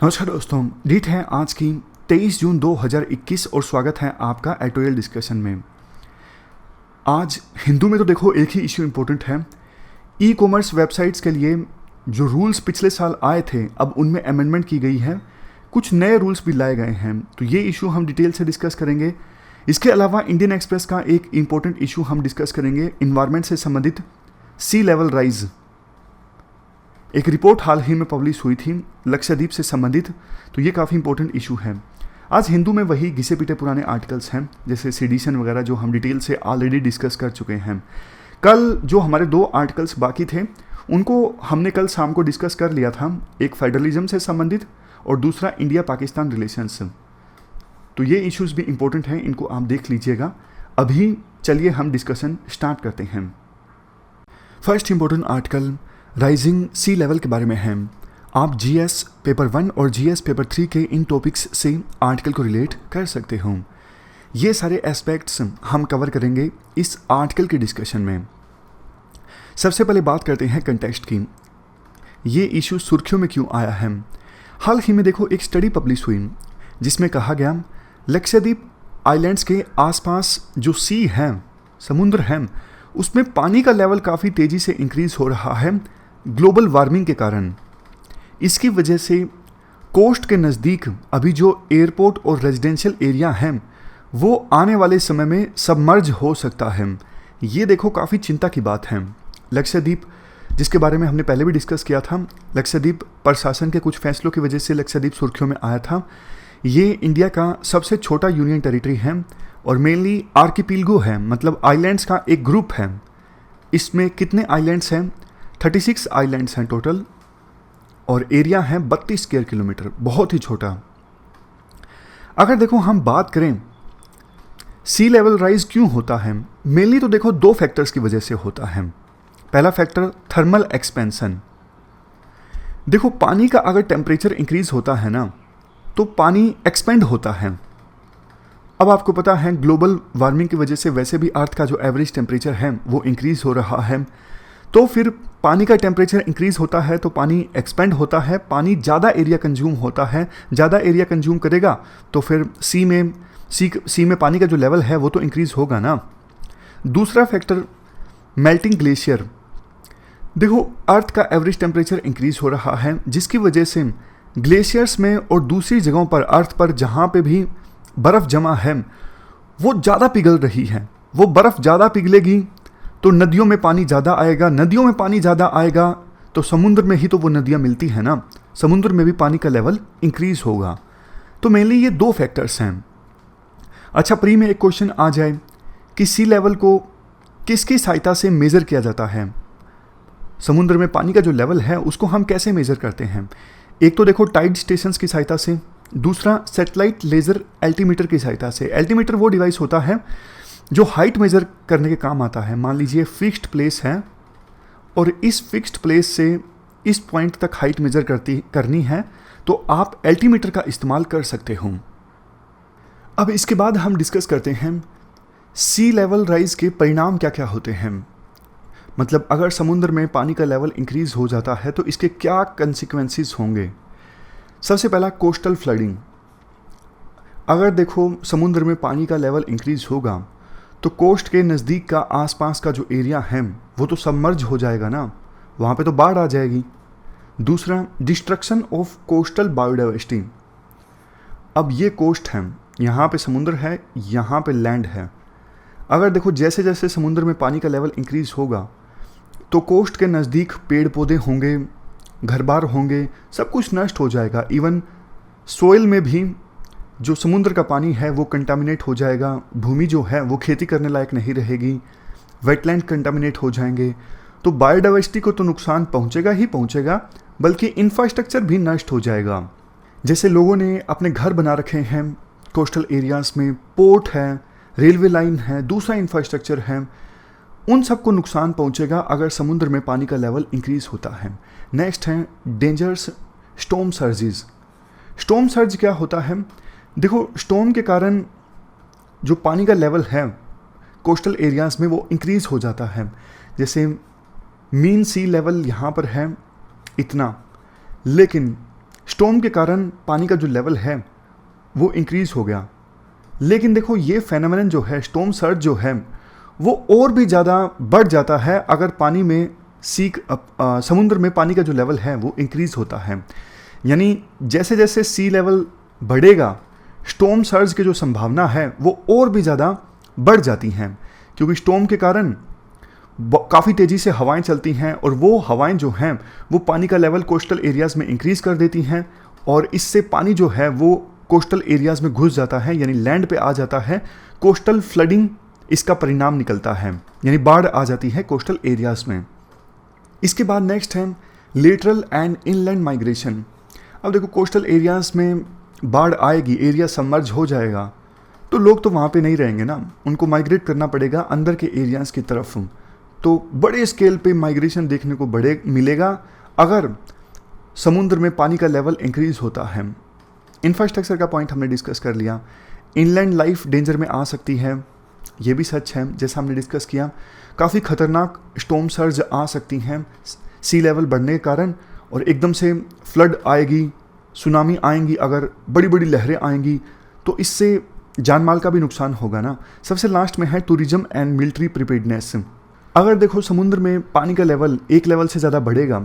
नमस्कार दोस्तों, डेट है आज की 23 जून 2021 और स्वागत है आपका एडिटोरियल डिस्कशन में। आज हिंदू में तो देखो एक ही इश्यू इम्पोर्टेंट है। ई कॉमर्स वेबसाइट्स के लिए जो रूल्स पिछले साल आए थे अब उनमें अमेंडमेंट की गई है, कुछ नए रूल्स भी लाए गए हैं, तो ये इशू हम डिटेल से डिस्कस करेंगे। इसके अलावा इंडियन एक्सप्रेस का एक इम्पोर्टेंट इशू हम डिस्कस करेंगे, इन्वायरमेंट से संबंधित सी लेवल राइज। एक रिपोर्ट हाल ही में पब्लिश हुई थी लक्षद्वीप से संबंधित, तो ये काफ़ी इंपॉर्टेंट इशू है। आज हिंदू में वही घिसे पिटे पुराने आर्टिकल्स हैं, जैसे सेडिशन वगैरह, जो हम डिटेल से ऑलरेडी डिस्कस कर चुके हैं। कल जो हमारे दो आर्टिकल्स बाकी थे उनको हमने कल शाम को डिस्कस कर लिया था, एक फेडरलिज्म से संबंधित और दूसरा इंडिया पाकिस्तान रिलेशंस। तो ये इश्यूज़ भी इंपॉर्टेंट हैं, इनको आप देख लीजिएगा। अभी चलिए हम डिस्कशन स्टार्ट करते हैं। First important article rising sea level के बारे में है। आप जीएस पेपर 1 और जीएस पेपर 3 के इन टॉपिक्स से आर्टिकल को रिलेट कर सकते हो। ये सारे एस्पेक्ट्स हम कवर करेंगे इस आर्टिकल के डिस्कशन में। सबसे पहले बात करते हैं कंटेक्स्ट की, ये इशू सुर्खियों में क्यों आया है। हाल ही में देखो एक स्टडी पब्लिश हुई जिसमें कहा गया लक्षद्वीप आइलैंड्स के आसपास जो सी है, समुद्र है, उसमें पानी का लेवल काफ़ी तेज़ी से इंक्रीज़ हो रहा है ग्लोबल वार्मिंग के कारण। इसकी वजह से कोस्ट के नज़दीक अभी जो एयरपोर्ट और रेजिडेंशियल एरिया हैं वो आने वाले समय में सबमर्ज हो सकता है। ये देखो काफ़ी चिंता की बात है। लक्षद्वीप, जिसके बारे में हमने पहले भी डिस्कस किया था, लक्षद्वीप प्रशासन के कुछ फैसलों की वजह से लक्षद्वीप सुर्खियों में आया था। ये इंडिया का सबसे छोटा यूनियन टेरिटरी है और मेनली आर्किपिलगो है, मतलब आइलैंड्स का एक ग्रुप है। इसमें कितने आइलैंड्स हैं? 36 आइलैंड्स हैं टोटल और एरिया है 32 स्क्वायर किलोमीटर, बहुत ही छोटा। अगर देखो हम बात करें सी लेवल राइज क्यों होता है, मेनली तो देखो दो फैक्टर्स की वजह से होता है। पहला फैक्टर थर्मल एक्सपेंशन। देखो पानी का अगर टेम्परेचर इंक्रीज होता है ना तो पानी एक्सपेंड होता है। अब आपको पता है ग्लोबल वार्मिंग की वजह से वैसे भी अर्थ का जो एवरेज टेम्परेचर है वो इंक्रीज हो रहा है, तो फिर पानी का टेम्परेचर इंक्रीज होता है तो पानी एक्सपेंड होता है, पानी ज़्यादा एरिया कंज्यूम होता है। ज़्यादा एरिया कंज्यूम करेगा तो फिर सी में पानी का जो लेवल है वो तो इंक्रीज होगा ना। दूसरा फैक्टर मेल्टिंग ग्लेशियर। देखो अर्थ का एवरेज टेम्परेचर इंक्रीज हो रहा है जिसकी वजह से ग्लेशियर्स में और दूसरी जगहों पर अर्थ पर जहाँ पे भी बर्फ़ जमा है वो ज़्यादा पिघल रही है। वो बर्फ़ ज़्यादा पिघलेगी तो नदियों में पानी ज़्यादा आएगा, नदियों में पानी ज़्यादा आएगा तो समुद्र में ही तो वो नदियाँ मिलती हैं ना, समुद्र में भी पानी का लेवल इंक्रीज़ होगा। तो मेनली ये दो फैक्टर्स हैं। अच्छा, प्री में एक क्वेश्चन आ जाए कि सी लेवल को किसकी सहायता से मेज़र किया जाता है, समुद्र में पानी का जो लेवल है उसको हम कैसे मेज़र करते हैं। एक तो देखो टाइड स्टेशंस की सहायता से, दूसरा सैटेलाइट लेज़र एल्टीमीटर की सहायता से। एल्टीमीटर वो डिवाइस होता है जो हाइट मेज़र करने के काम आता है। मान लीजिए फिक्स्ड प्लेस है और इस फिक्स्ड प्लेस से इस पॉइंट तक हाइट मेज़र करनी है तो आप एल्टीमीटर का इस्तेमाल कर सकते हो। अब इसके बाद हम डिस्कस करते हैं सी लेवल राइज के परिणाम क्या क्या होते हैं। मतलब अगर समुद्र में पानी का लेवल इंक्रीज़ हो जाता है तो इसके क्या कंसिक्वेंसेस होंगे। सबसे पहला कोस्टल फ्लडिंग। अगर देखो समुद्र में पानी का लेवल इंक्रीज़ होगा तो कोस्ट के नज़दीक का आसपास का जो एरिया है वो तो सबमर्ज हो जाएगा ना, वहाँ पे तो बाढ़ आ जाएगी। दूसरा डिस्ट्रक्शन ऑफ कोस्टल बायोडाइवर्सिटी। अब ये कोस्ट है, यहाँ पे समुद्र है, यहाँ पे लैंड है। अगर देखो जैसे जैसे समुद्र में पानी का लेवल इंक्रीज़ होगा तो कोस्ट के नज़दीक पेड़ पौधे होंगे, घर बार होंगे, सब कुछ नष्ट हो जाएगा। इवन सोइल में भी जो समुद्र का पानी है वो कंटामिनेट हो जाएगा, भूमि जो है वो खेती करने लायक नहीं रहेगी, वेटलैंड कंटामिनेट हो जाएंगे। तो बायोडाइवर्सिटी को तो नुकसान पहुंचेगा ही पहुंचेगा, बल्कि इंफ्रास्ट्रक्चर भी नष्ट हो जाएगा। जैसे लोगों ने अपने घर बना रखे हैं कोस्टल एरियाज़ में, पोर्ट है, रेलवे लाइन है, दूसरा इंफ्रास्ट्रक्चर है, उन सबको नुकसान पहुंचेगा अगर समुद्र में पानी का लेवल इंक्रीज़ होता है। नेक्स्ट है dangers storm surges. Storm surge क्या होता है? देखो स्टॉर्म के कारण जो पानी का लेवल है कोस्टल एरियाज़ में वो इंक्रीज़ हो जाता है। जैसे मीन सी लेवल यहाँ पर है इतना, लेकिन स्टॉर्म के कारण पानी का जो लेवल है वो इंक्रीज़ हो गया। लेकिन देखो ये फेनोमेनन जो है, स्टॉर्म सर्ज जो है, वो और भी ज़्यादा बढ़ जाता है अगर पानी में समुद्र में पानी का जो लेवल है वो इंक्रीज़ होता है। यानी जैसे जैसे सी लेवल बढ़ेगा, स्टॉर्म सर्ज की जो संभावना है वो और भी ज़्यादा बढ़ जाती हैं, क्योंकि स्टॉर्म के कारण काफ़ी तेज़ी से हवाएं चलती हैं और वो हवाएं जो हैं वो पानी का लेवल कोस्टल एरियाज़ में इंक्रीज़ कर देती हैं और इससे पानी जो है वो कोस्टल एरियाज़ में घुस जाता है, यानी लैंड पे आ जाता है। कोस्टल फ्लडिंग इसका परिणाम निकलता है, यानी बाढ़ आ जाती है कोस्टल एरियाज़ में। इसके बाद नेक्स्ट है लेटरल एंड इनलैंड माइग्रेशन। अब देखो कोस्टल एरियाज़ में बाढ़ आएगी, एरिया सबमर्ज हो जाएगा, तो लोग तो वहाँ पे नहीं रहेंगे ना, उनको माइग्रेट करना पड़ेगा अंदर के एरियाज़ की तरफ। तो बड़े स्केल पे माइग्रेशन देखने को मिलेगा अगर समुद्र में पानी का लेवल इंक्रीज़ होता है। इंफ्रास्ट्रक्चर का पॉइंट हमने डिस्कस कर लिया। इनलैंड लाइफ डेंजर में आ सकती है, ये भी सच है, जैसा हमने डिस्कस किया। काफ़ी खतरनाक स्टॉर्म सर्ज आ सकती हैं सी लेवल बढ़ने के कारण, और एकदम से फ्लड आएगी, सुनामी आएंगी, अगर बड़ी बड़ी लहरें आएंगी तो इससे जानमाल का भी नुकसान होगा ना। सबसे लास्ट में है टूरिज्म एंड मिलिट्री प्रिपेयर्डनेस। अगर देखो समुद्र में पानी का लेवल एक लेवल से ज़्यादा बढ़ेगा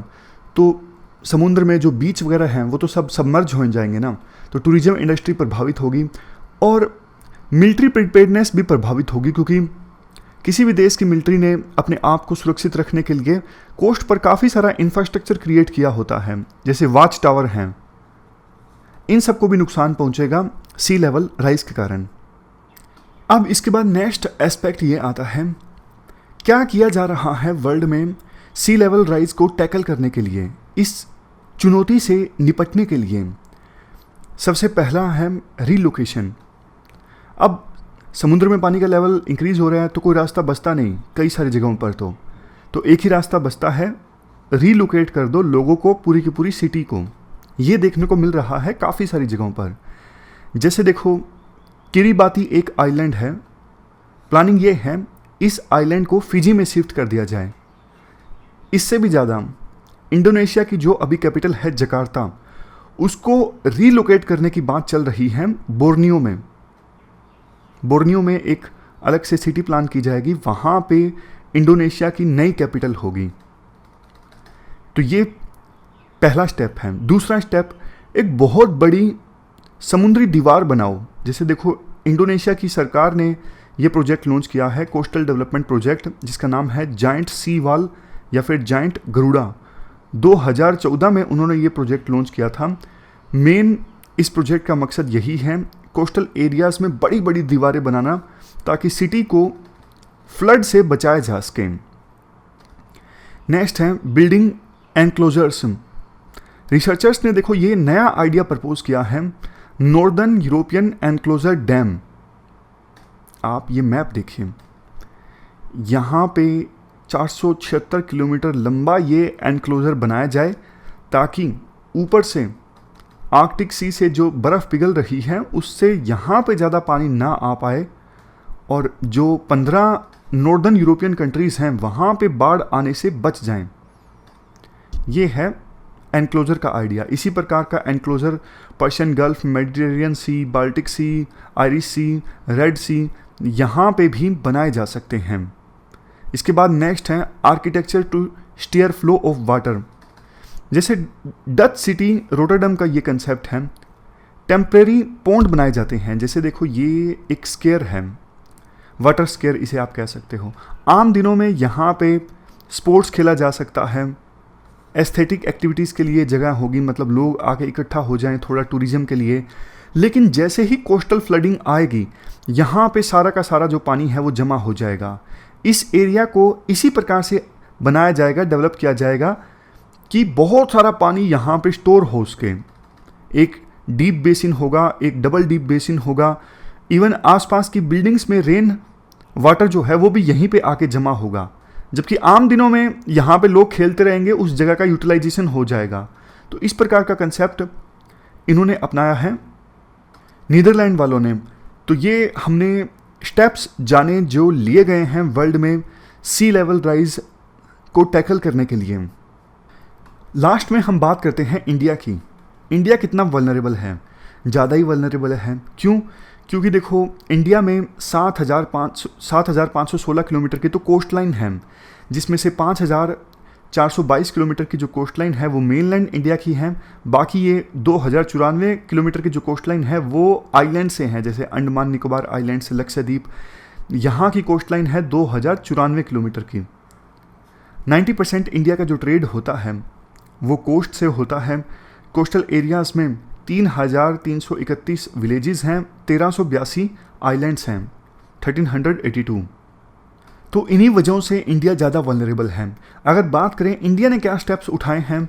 तो समुद्र में जो बीच वगैरह हैं वो तो सब सबमर्ज हो जाएंगे ना, तो टूरिज्म इंडस्ट्री प्रभावित होगी और मिलिट्री प्रिपेयर्डनेस भी प्रभावित होगी, क्योंकि किसी भी देश की मिलिट्री ने अपने आप को सुरक्षित रखने के लिए कोस्ट पर काफ़ी सारा इंफ्रास्ट्रक्चर क्रिएट किया होता है, जैसे वॉच टावर हैं। इन सबको भी नुकसान पहुंचेगा सी लेवल राइज के कारण। अब इसके बाद नेक्स्ट एस्पेक्ट ये आता है, क्या किया जा रहा है वर्ल्ड में सी लेवल राइज को टैकल करने के लिए, इस चुनौती से निपटने के लिए। सबसे पहला है रीलोकेशन। अब समुद्र में पानी का लेवल इंक्रीज़ हो रहा है तो कोई रास्ता बचता नहीं कई सारी जगहों पर, तो एक ही रास्ता बचता है, रीलोकेट कर दो लोगों को, पूरी की पूरी सिटी को। ये देखने को मिल रहा है काफ़ी सारी जगहों पर। जैसे देखो किरिबाती एक आइलैंड है, प्लानिंग ये है इस आइलैंड को फिजी में शिफ्ट कर दिया जाए। इससे भी ज़्यादा इंडोनेशिया की जो अभी कैपिटल है जकार्ता, उसको रीलोकेट करने की बात चल रही है बोर्नियो में। बोर्नियो में एक अलग से सिटी प्लान की जाएगी, वहाँ पे इंडोनेशिया की नई कैपिटल होगी। तो ये पहला स्टेप है। दूसरा स्टेप, एक बहुत बड़ी समुद्री दीवार बनाओ। जैसे देखो इंडोनेशिया की सरकार ने ये प्रोजेक्ट लॉन्च किया है, कोस्टल डेवलपमेंट प्रोजेक्ट, जिसका नाम है जाइंट सी वॉल या फिर जाइंट गरुड़ा। 2014 में उन्होंने ये प्रोजेक्ट लॉन्च किया था। मेन इस प्रोजेक्ट का मकसद यही है, कोस्टल एरियाज़ में बड़ी बड़ी दीवारें बनाना ताकि सिटी को फ्लड से बचाया जा सके। नेक्स्ट है बिल्डिंग एनक्लोजर्स। रिसर्चर्स ने देखो ये नया आइडिया प्रपोज किया है, नॉर्दर्न यूरोपियन एनक्लोजर डैम। आप ये मैप देखिए, यहाँ पे 476 किलोमीटर लंबा ये एनक्लोजर बनाया जाए ताकि ऊपर से आर्कटिक सी से जो बर्फ़ पिघल रही है उससे यहाँ पे ज़्यादा पानी ना आ पाए, और जो 15 नॉर्दर्न यूरोपियन कंट्रीज़ हैं वहाँ पे बाढ़ आने से बच जाएं। ये है एनक्लोजर का आइडिया। इसी प्रकार का एनक्लोजर पर्शियन गल्फ, मेडिटेरेनियन सी, बाल्टिक सी, आयरिश सी, रेड सी, यहाँ पे भी बनाए जा सकते हैं। इसके बाद नेक्स्ट है architecture to steer flow of water. जैसे डच सिटी रोटरडम का ये कंसेप्ट है, टेम्परेरी पॉन्ड बनाए जाते हैं। जैसे देखो ये एक स्केयर है, वाटर स्केयर इसे आप कह सकते हो। आम दिनों में यहाँ पे स्पोर्ट्स खेला जा सकता है, एस्थेटिक एक्टिविटीज़ के लिए जगह होगी, मतलब लोग आके इकट्ठा हो जाएं थोड़ा टूरिज्म के लिए। लेकिन जैसे ही कोस्टल फ्लडिंग आएगी यहाँ पे सारा का सारा जो पानी है वो जमा हो जाएगा। इस एरिया को इसी प्रकार से बनाया जाएगा, डेवलप किया जाएगा कि बहुत सारा पानी यहाँ पे स्टोर हो सके। एक डीप बेसिन होगा, एक डबल डीप बेसिन होगा, इवन आसपास की बिल्डिंग्स में रेन वाटर जो है वो भी यहीं पे आके जमा होगा। जबकि आम दिनों में यहाँ पे लोग खेलते रहेंगे, उस जगह का यूटिलाइजेशन हो जाएगा। तो इस प्रकार का कंसेप्ट इन्होंने अपनाया है नीदरलैंड वालों ने। तो ये हमने स्टेप्स जाने जो लिए गए हैं वर्ल्ड में सी लेवल राइज को टैकल करने के लिए। लास्ट में हम बात करते हैं इंडिया की। इंडिया कितना वल्नरेबल है, ज़्यादा ही वल्नरेबल है। क्यों? क्योंकि देखो इंडिया में 7,516 किलोमीटर की तो कोस्ट लाइन है, जिसमें से 5,422 किलोमीटर की जो कोस्ट लाइन है वो मेनलैंड इंडिया की है। बाकी ये 2,094 किलोमीटर की जो कोस्ट लाइन है वो आइलैंड से हैं, जैसे अंडमान निकोबार आइलैंड से लक्षद्वीप, यहाँ की कोस्ट लाइन है 2,094 किलोमीटर की। 90% इंडिया का जो ट्रेड होता है वो कोस्ट से होता है। कोस्टल एरियाज़ में 3,331 विलेजेस हैं, 1,382 आइलैंड्स हैं, 1,382। तो इन्हीं वजहों से इंडिया ज़्यादा वल्नरेबल है। अगर बात करें इंडिया ने क्या स्टेप्स उठाए हैं,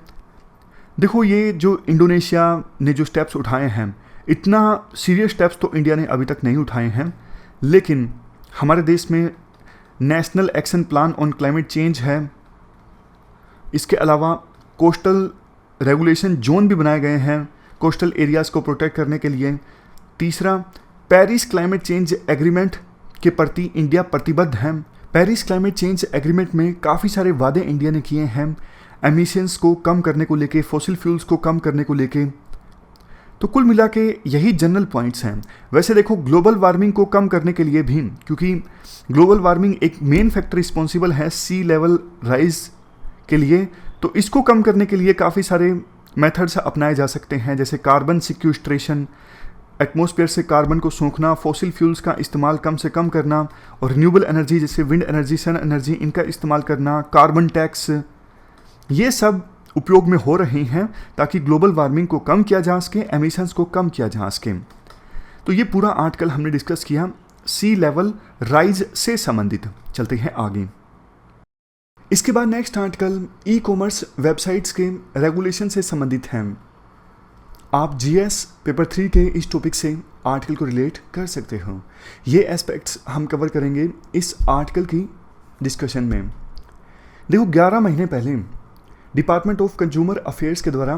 देखो ये जो इंडोनेशिया ने जो स्टेप्स उठाए हैं, इतना सीरियस स्टेप्स तो इंडिया ने अभी तक नहीं उठाए हैं, लेकिन हमारे देश में national action plan on climate change है। इसके अलावा कोस्टल रेगुलेशन जोन भी बनाए गए हैं कोस्टल एरियाज़ को प्रोटेक्ट करने के लिए। तीसरा, पेरिस क्लाइमेट चेंज एग्रीमेंट के प्रति इंडिया प्रतिबद्ध है। पेरिस क्लाइमेट चेंज एग्रीमेंट में काफ़ी सारे वादे इंडिया ने किए हैं, एमिशंस को कम करने को लेके, फॉसिल फ्यूल्स को कम करने को लेके। तो कुल मिला के यही जनरल पॉइंट्स हैं। वैसे देखो ग्लोबल वार्मिंग को कम करने के लिए भी, क्योंकि ग्लोबल वार्मिंग एक मेन फैक्टर रिस्पॉन्सिबल है सी लेवल राइज के लिए, तो इसको कम करने के लिए काफ़ी सारे मेथड्स अपनाए जा सकते हैं, जैसे कार्बन सिक्वेस्ट्रेशन, एटमॉस्फेयर से कार्बन को सोखना, फॉसिल फ्यूल्स का इस्तेमाल कम से कम करना, और रिन्यूएबल एनर्जी जैसे विंड एनर्जी, सन एनर्जी, इनका इस्तेमाल करना, कार्बन टैक्स, ये सब उपयोग में हो रही हैं ताकि ग्लोबल वार्मिंग को कम किया जा सके, एमिशंस को कम किया जा सके। तो ये पूरा आर्टिकल हमने डिस्कस किया सी लेवल राइज से संबंधित। चलते हैं आगे। इसके बाद next article e commerce websites के रेगुलेशन से संबंधित हैं। आप जीएस पेपर 3 के इस टॉपिक से आर्टिकल को रिलेट कर सकते हो। ये एस्पेक्ट्स हम कवर करेंगे इस आर्टिकल की डिस्कशन में। देखो 11 महीने पहले डिपार्टमेंट ऑफ कंज्यूमर अफेयर्स के द्वारा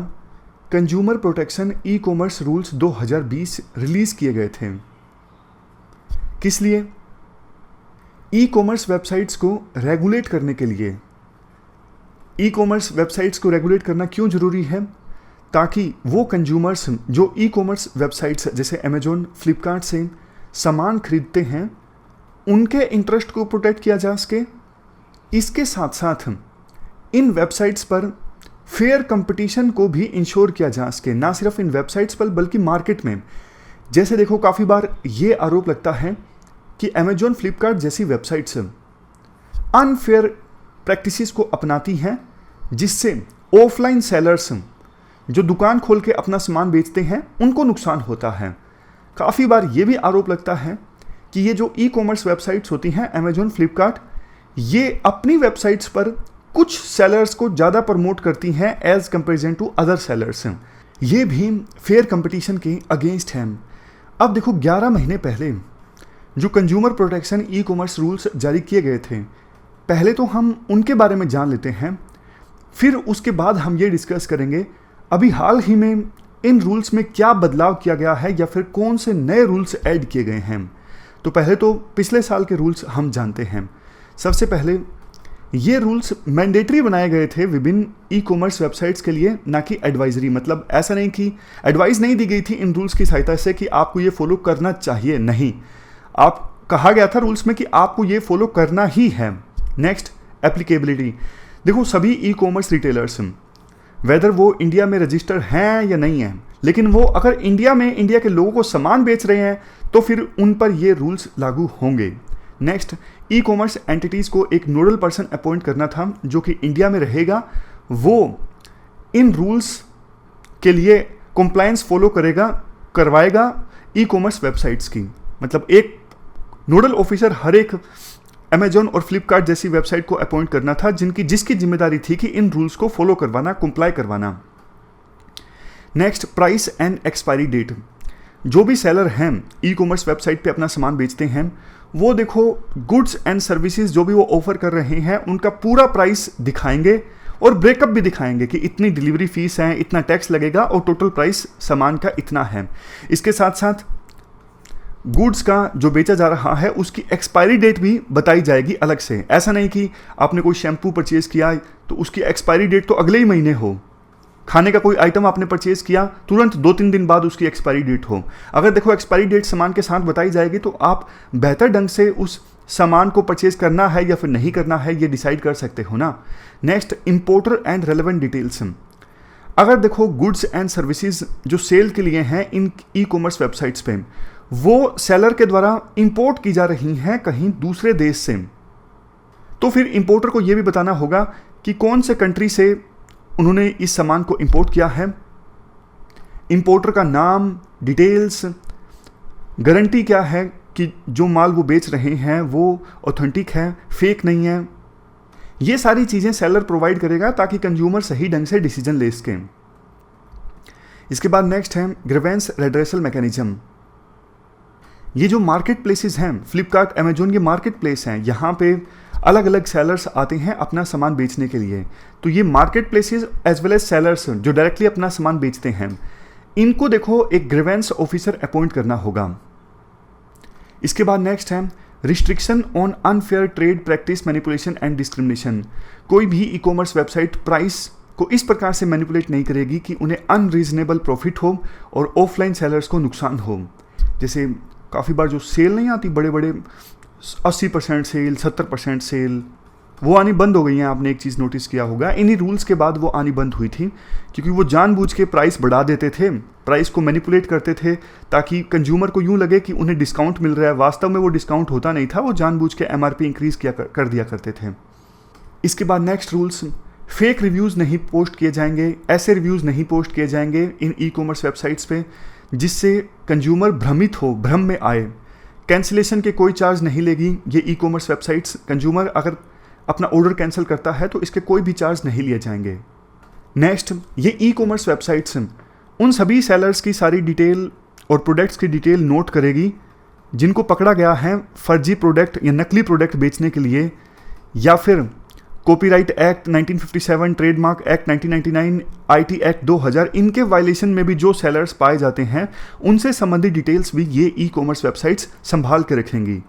consumer protection e commerce rules 2020 release किए गए थे। किस लिए? ई कॉमर्स वेबसाइट्स को रेगुलेट करने के लिए। ई कॉमर्स वेबसाइट्स को रेगुलेट करना क्यों जरूरी है? ताकि वो कंज्यूमर्स जो ई कॉमर्स वेबसाइट्स जैसे अमेजोन, फ्लिपकार्ट से सामान खरीदते हैं, उनके इंटरेस्ट को प्रोटेक्ट किया जा सके। इसके साथ साथ इन वेबसाइट्स पर फेयर कंपटीशन को भी इंश्योर किया जा सके, ना सिर्फ इन वेबसाइट्स पर बल्कि मार्केट में। जैसे देखो काफ़ी बार ये आरोप लगता है कि अमेजोन, फ्लिपकार्ट जैसी वेबसाइट्स अनफेयर प्रैक्टिसेस को अपनाती हैं, जिससे ऑफलाइन सेलर्स जो दुकान खोल के अपना सामान बेचते हैं उनको नुकसान होता है। काफ़ी बार ये भी आरोप लगता है कि ये जो ई कॉमर्स वेबसाइट्स होती हैं अमेजोन, फ्लिपकार्ट, ये अपनी वेबसाइट्स पर कुछ सेलर्स को ज़्यादा प्रमोट करती हैं as comparison to other sellers. ये भी फेयर कंपटीशन के अगेंस्ट हैं। अब देखो 11 महीने पहले जो consumer protection e commerce rules जारी किए गए थे, पहले तो हम उनके बारे में जान लेते हैं, फिर उसके बाद हम ये डिस्कस करेंगे अभी हाल ही में इन रूल्स में क्या बदलाव किया गया है या फिर कौन से नए रूल्स ऐड किए गए हैं। तो पहले तो पिछले साल के रूल्स हम जानते हैं। सबसे पहले ये रूल्स मैंडेटरी बनाए गए थे विभिन्न ई कॉमर्स वेबसाइट्स के लिए, ना कि एडवाइजरी। मतलब ऐसा नहीं कि एडवाइस नहीं दी गई थी इन रूल्स की सहायता से कि आपको ये फॉलो करना चाहिए, नहीं, आप कहा गया था रूल्स में कि आपको ये फॉलो करना ही है। Next, applicability. देखो सभी ई कॉमर्स रिटेलर्स वेदर वो इंडिया में रजिस्टर्ड हैं या नहीं हैं, लेकिन वो अगर इंडिया में इंडिया के लोगों को सामान बेच रहे हैं तो फिर उन पर ये रूल्स लागू होंगे। नेक्स्ट, ई कॉमर्स एंटिटीज़ को एक नोडल पर्सन अपॉइंट करना था जो कि इंडिया में रहेगा, वो इन रूल्स के लिए कंप्लायंस फॉलो करवाएगा ई कॉमर्स वेबसाइट्स की। मतलब एक नोडल ऑफिसर हर एक अमेजोन और फ्लिपकार्ट जैसी वेबसाइट को अपॉइंट करना था जिसकी जिम्मेदारी थी कि इन रूल्स को फॉलो करवाना, कंप्लाई करवाना। Next, price and expiry date. जो भी सेलर हैं ई कॉमर्स वेबसाइट पे अपना सामान बेचते हैं, वो देखो गुड्स एंड सर्विसेज जो भी वो ऑफर कर रहे हैं उनका पूरा प्राइस दिखाएंगे और ब्रेकअप भी दिखाएंगे कि इतनी डिलीवरी फीस है, इतना टैक्स लगेगा और टोटल प्राइस सामान का इतना है। इसके साथ साथ गुड्स का जो बेचा जा रहा है उसकी एक्सपायरी डेट भी बताई जाएगी अलग से। ऐसा नहीं कि आपने कोई शैम्पू परचेज किया तो उसकी एक्सपायरी डेट तो अगले ही महीने हो खाने का कोई आइटम आपने परचेज किया, तुरंत 2-3 दिन बाद उसकी एक्सपायरी डेट हो। अगर देखो एक्सपायरी डेट सामान के साथ बताई जाएगी तो आप बेहतर ढंग से उस सामान को परचेज करना है या फिर नहीं करना है ये डिसाइड कर सकते हो ना। Next, importer and relevant details. अगर देखो गुड्स एंड सर्विसेज जो सेल के लिए हैं इन ई कॉमर्स वेबसाइट्स पे, वो सेलर के द्वारा इंपोर्ट की जा रही हैं कहीं दूसरे देश से, तो फिर इंपोर्टर को ये भी बताना होगा कि कौन से कंट्री से उन्होंने इस सामान को इंपोर्ट किया है, इंपोर्टर का नाम, डिटेल्स, गारंटी क्या है कि जो माल वो बेच रहे हैं वो ऑथेंटिक है, फेक नहीं है। ये सारी चीज़ें सेलर प्रोवाइड करेगा ताकि कंज्यूमर सही ढंग से डिसीजन ले सके। इसके बाद नेक्स्ट है ग्रीवेंस रेड्रेसल मैकेनिज्म। ये जो मार्केट प्लेसेस हैं, फ्लिपकार्ट, अमेजोन, ये मार्केट प्लेस हैं, यहाँ पे अलग अलग सेलर्स आते हैं अपना सामान बेचने के लिए। तो ये market places as well as sellers जो डायरेक्टली अपना सामान बेचते हैं, इनको देखो एक ग्रीवेंस ऑफिसर अपॉइंट करना होगा। इसके बाद नेक्स्ट है restriction on unfair trade practice manipulation and discrimination. कोई भी ई कॉमर्स वेबसाइट प्राइस को इस प्रकार से मैनिपुलेट नहीं करेगी कि उन्हें अनरीजनेबल प्रॉफिट हो और ऑफलाइन सेलर्स को नुकसान हो। जैसे काफ़ी बार जो सेल नहीं आती, बड़े बड़े 80% सेल, 70% सेल, वो आनी बंद हो गई हैं। आपने एक चीज़ नोटिस किया होगा, इन्हीं रूल्स के बाद वो आनी बंद हुई थी, क्योंकि वो जानबूझ के प्राइस बढ़ा देते थे, प्राइस को मैनिपुलेट करते थे ताकि कंज्यूमर को यूँ लगे कि उन्हें डिस्काउंट मिल रहा है। वास्तव में वो डिस्काउंट होता नहीं था, वो जानबूझ के MRP इंक्रीज़ कर दिया करते थे। इसके बाद नेक्स्ट रूल्स, फेक रिव्यूज़ नहीं पोस्ट किए जाएंगे, ऐसे रिव्यूज़ नहीं पोस्ट किए जाएंगे इन ई कॉमर्स वेबसाइट्स पे जिससे कंज्यूमर भ्रमित हो, भ्रम में आए। कैंसिलेशन के कोई चार्ज नहीं लेगी ये ई कॉमर्स वेबसाइट्स। कंज्यूमर अगर अपना ऑर्डर कैंसिल करता है तो इसके कोई भी चार्ज नहीं लिए जाएंगे। नेक्स्ट, ये ई कॉमर्स वेबसाइट्स उन सभी सेलर्स की सारी डिटेल और प्रोडक्ट्स की डिटेल नोट करेगी जिनको पकड़ा गया है फर्जी प्रोडक्ट या नकली प्रोडक्ट बेचने के लिए, या फिर copyright act 1957, trademark act 1999, IT act 2000, इनके वायलेशन में भी जो सेलर्स पाए जाते हैं उनसे संबंधित डिटेल्स भी ये ई कॉमर्स वेबसाइट्स संभाल के रखेंगी।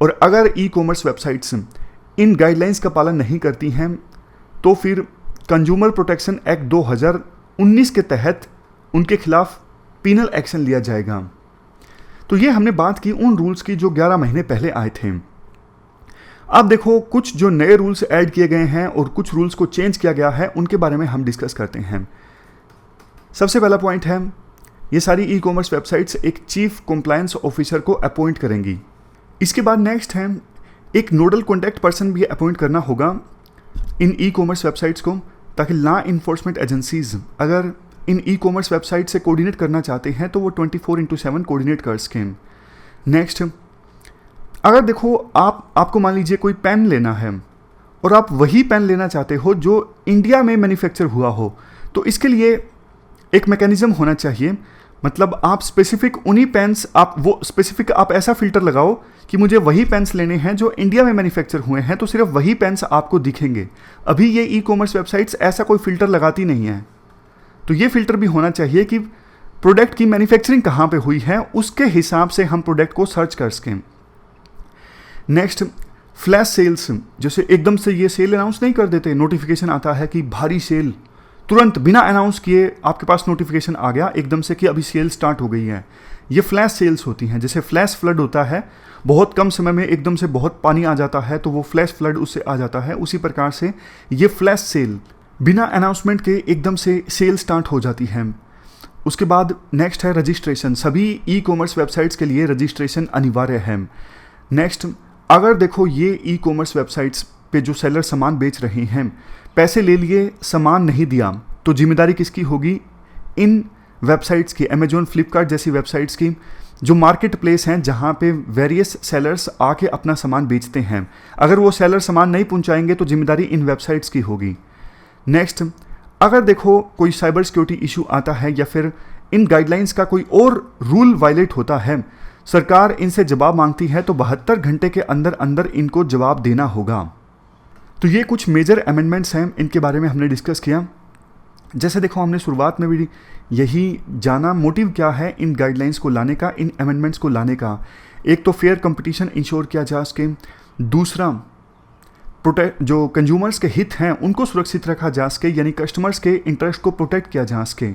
और अगर ई कॉमर्स वेबसाइट्स इन गाइडलाइंस का पालन नहीं करती हैं तो फिर कंज्यूमर प्रोटेक्शन एक्ट 2019 के तहत उनके खिलाफ पीनल एक्शन लिया जाएगा। तो ये हमने बात की उन रूल्स की जो 11 महीने पहले आए थे। अब देखो कुछ जो नए रूल्स ऐड किए गए हैं और कुछ रूल्स को चेंज किया गया है उनके बारे में हम डिस्कस करते हैं। सबसे पहला पॉइंट है, ये सारी ई कॉमर्स वेबसाइट्स एक चीफ कंप्लायंस ऑफिसर को अपॉइंट करेंगी। इसके बाद नेक्स्ट है, एक नोडल कॉन्टैक्ट पर्सन भी अपॉइंट करना होगा इन ई कॉमर्स वेबसाइट्स को, ताकि लॉ इन्फोर्समेंट एजेंसीज अगर इन ई कॉमर्स वेबसाइट से कोऑर्डिनेट करना चाहते हैं तो वो 24/7 कोऑर्डिनेट कर सकें। नेक्स्ट, अगर देखो आपको मान लीजिए कोई पेन लेना है और आप वही पेन लेना चाहते हो जो इंडिया में मैन्युफैक्चर हुआ हो, तो इसके लिए एक मैकेनिज्म होना चाहिए। मतलब आप स्पेसिफिक उन्हीं पेन्स, आप ऐसा फिल्टर लगाओ कि मुझे वही पेन्स लेने हैं जो इंडिया में मैन्युफैक्चर हुए हैं, तो सिर्फ वही पेन्स आपको दिखेंगे। अभी ये ई कॉमर्स वेबसाइट्स ऐसा कोई फिल्टर लगाती नहीं है, तो ये फिल्टर भी होना चाहिए कि प्रोडक्ट की मैन्युफैक्चरिंग कहाँ पे हुई है, उसके हिसाब से हम प्रोडक्ट को सर्च कर सकें। नेक्स्ट, फ्लैश सेल्स, जैसे एकदम से ये सेल अनाउंस नहीं कर देते, नोटिफिकेशन आता है कि भारी सेल, तुरंत बिना अनाउंस किए आपके पास नोटिफिकेशन आ गया एकदम से कि अभी सेल स्टार्ट हो गई है। ये फ्लैश सेल्स होती हैं। जैसे फ्लैश फ्लड होता है, बहुत कम समय में एकदम से बहुत पानी आ जाता है तो वो फ्लैश फ्लड उससे आ जाता है, उसी प्रकार से ये फ्लैश सेल बिना अनाउंसमेंट के एकदम से सेल स्टार्ट हो जाती है। उसके बाद नेक्स्ट है रजिस्ट्रेशन। सभी ई कॉमर्स वेबसाइट्स के लिए रजिस्ट्रेशन अनिवार्य है। नेक्स्ट, अगर देखो ये ई कॉमर्स वेबसाइट्स पे जो सेलर सामान बेच रहे हैं, पैसे ले लिए, सामान नहीं दिया, तो जिम्मेदारी किसकी होगी? इन वेबसाइट्स की, अमेजोन, फ्लिपकार्ट जैसी वेबसाइट्स की, जो मार्केट प्लेस हैं जहाँ पे वेरियस सेलर्स आके अपना सामान बेचते हैं। अगर वो सेलर सामान नहीं पहुँचाएंगे तो जिम्मेदारी इन वेबसाइट्स की होगी। नेक्स्ट, अगर देखो कोई साइबर सिक्योरिटी इशू आता है या फिर इन गाइडलाइंस का कोई और रूल वायलेट होता है, सरकार इनसे जवाब मांगती है, तो 72 घंटे के अंदर अंदर इनको जवाब देना होगा। तो ये कुछ मेजर अमेंडमेंट्स हैं, इनके बारे में हमने डिस्कस किया। जैसे देखो हमने शुरुआत में भी यही जाना मोटिव क्या है इन गाइडलाइंस को लाने का, इन अमेंडमेंट्स को लाने का। एक तो फेयर कंपटीशन इंश्योर किया जा सके, दूसरा प्रोटेक्ट जो कंज्यूमर्स के हित हैं उनको सुरक्षित रखा जा सके, यानी कस्टमर्स के इंटरेस्ट को प्रोटेक्ट किया जा सके।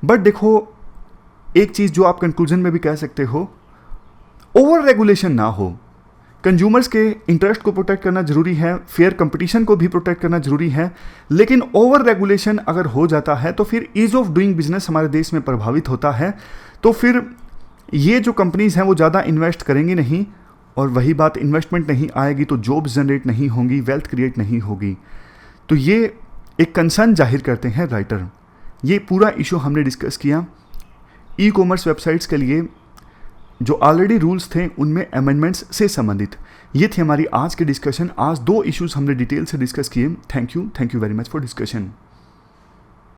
बट देखो, एक चीज़ जो आप कंक्लूजन में भी कह सकते हो, ओवर रेगुलेशन ना हो। कंज्यूमर्स के इंटरेस्ट को प्रोटेक्ट करना जरूरी है, फेयर कंपटीशन को भी प्रोटेक्ट करना जरूरी है, लेकिन ओवर रेगुलेशन अगर हो जाता है तो फिर ईज ऑफ डूइंग बिजनेस हमारे देश में प्रभावित होता है। तो फिर ये जो कंपनीज हैं वो ज़्यादा इन्वेस्ट करेंगी नहीं, और वही बात, इन्वेस्टमेंट नहीं आएगी तो जॉब्स जनरेट नहीं होंगी, वेल्थ क्रिएट नहीं होगी। तो ये एक कंसर्न जाहिर करते हैं राइटर। ये पूरा इशू हमने डिस्कस किया। ई कॉमर्स वेबसाइट्स के लिए जो ऑलरेडी रूल्स थे उनमें अमेंडमेंट्स से संबंधित। ये थी हमारी आज की डिस्कशन। आज 2 इश्यूज हमने डिटेल से डिस्कस किए। Thank you very much for discussion.